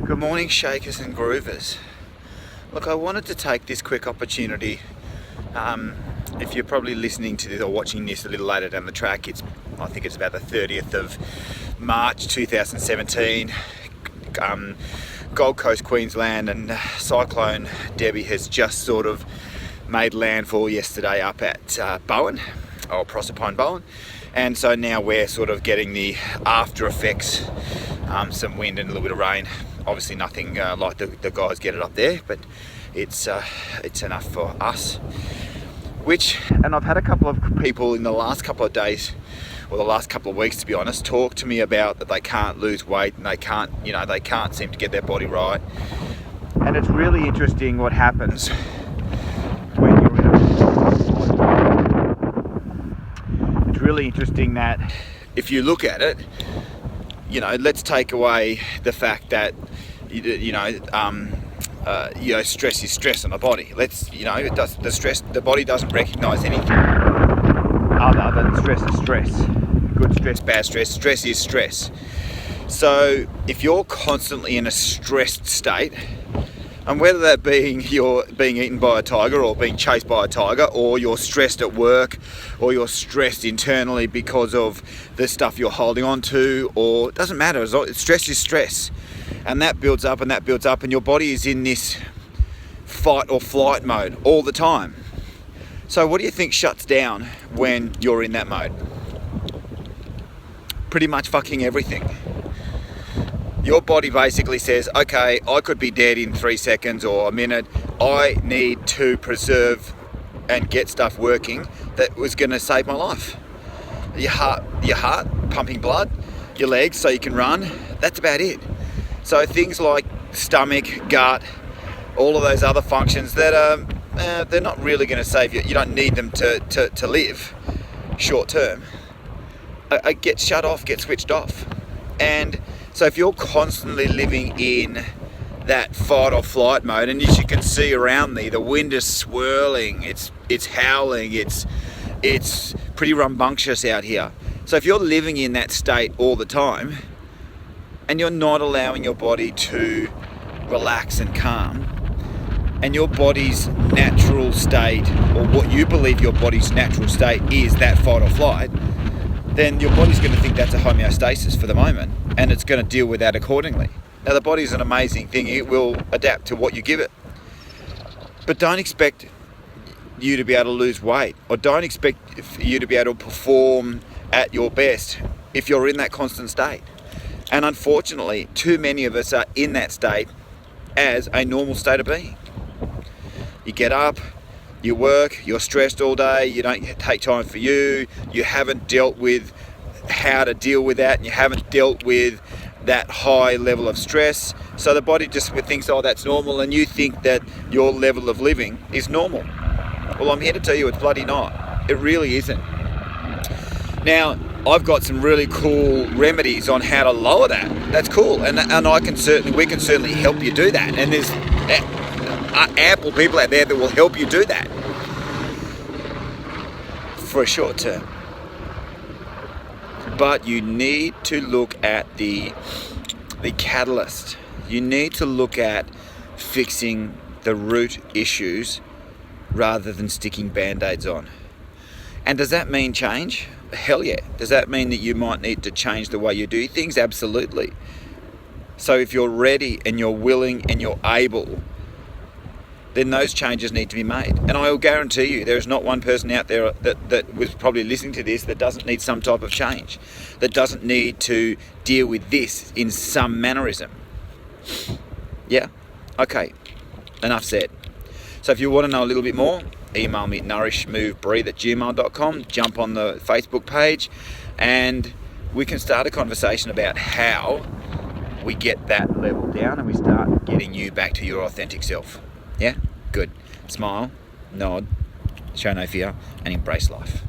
Good morning, shakers and groovers. Look, I wanted to take this quick opportunity. If you're probably listening to this or watching this a little later down the track, I think it's about the 30th of March 2017. Gold Coast, Queensland, and Cyclone Debbie has just sort of made landfall yesterday up at Bowen, or Proserpine Bowen, and so now we're sort of getting the after effects, some wind and a little bit of rain. Obviously nothing like the guys get it up there, but it's enough for us. And I've had a couple of people in the last couple of days, or the last couple of weeks to be honest, talk to me about that they can't lose weight and they can't seem to get their body right. And it's really interesting what happens when you're in a... It's really interesting that if you look at it, let's take away the fact that stress is stress on the body. The body doesn't recognise anything other than stress is stress. Good stress, bad stress. Stress is stress. So if you're constantly in a stressed state, and whether that being you're being eaten by a tiger or being chased by a tiger, or you're stressed at work, or you're stressed internally because of the stuff you're holding on to, or it doesn't matter, stress is stress. And that builds up and that builds up, and your body is in this fight or flight mode all the time. So what do you think shuts down when you're in that mode? Pretty much fucking everything. Your body basically says, okay, I could be dead in 3 seconds or a minute. I need to preserve and get stuff working that was going to save my life. Your heart pumping blood, your legs so you can run, that's about it. So things like stomach, gut, all of those other functions that they're not really going to save you. You don't need them to live short term. Get shut off, get switched off. And so if you're constantly living in that fight or flight mode, and as you can see around me, the wind is swirling, it's howling, it's pretty rambunctious out here. So if you're living in that state all the time, and you're not allowing your body to relax and calm, and your body's natural state, or what you believe your body's natural state is that fight or flight, then your body's going to think that's a homeostasis for the moment, and it's going to deal with that accordingly. Now, the body's an amazing thing. It will adapt to what you give it. But don't expect you to be able to lose weight, or don't expect you to be able to perform at your best if you're in that constant state. And unfortunately, too many of us are in that state as a normal state of being. You get up, you work, you're stressed all day, you don't take time for you haven't dealt with how to deal with that, and you haven't dealt with that high level of stress. So the body just thinks, oh, that's normal, and you think that your level of living is normal. Well, I'm here to tell you it's bloody not. It really isn't. Now, I've got some really cool remedies on how to lower that. That's cool, and we can certainly help you do that. And there's ample people out there that will help you do that for a short term. But you need to look at the catalyst. You need to look at fixing the root issues rather than sticking band-aids on. And does that mean change? Hell yeah. Does that mean that you might need to change the way you do things? Absolutely. So if you're ready and you're willing and you're able, then those changes need to be made. And I will guarantee you there is not one person out there that was probably listening to this that doesn't need some type of change, that doesn't need to deal with this in some mannerism. Yeah? Okay. Enough said. So if you want to know a little bit more, email me at nourishmovebreathe@gmail.com, jump on the Facebook page, and we can start a conversation about how we get that level down and we start getting you back to your authentic self. Yeah? Good. Smile, nod, show no fear, and embrace life.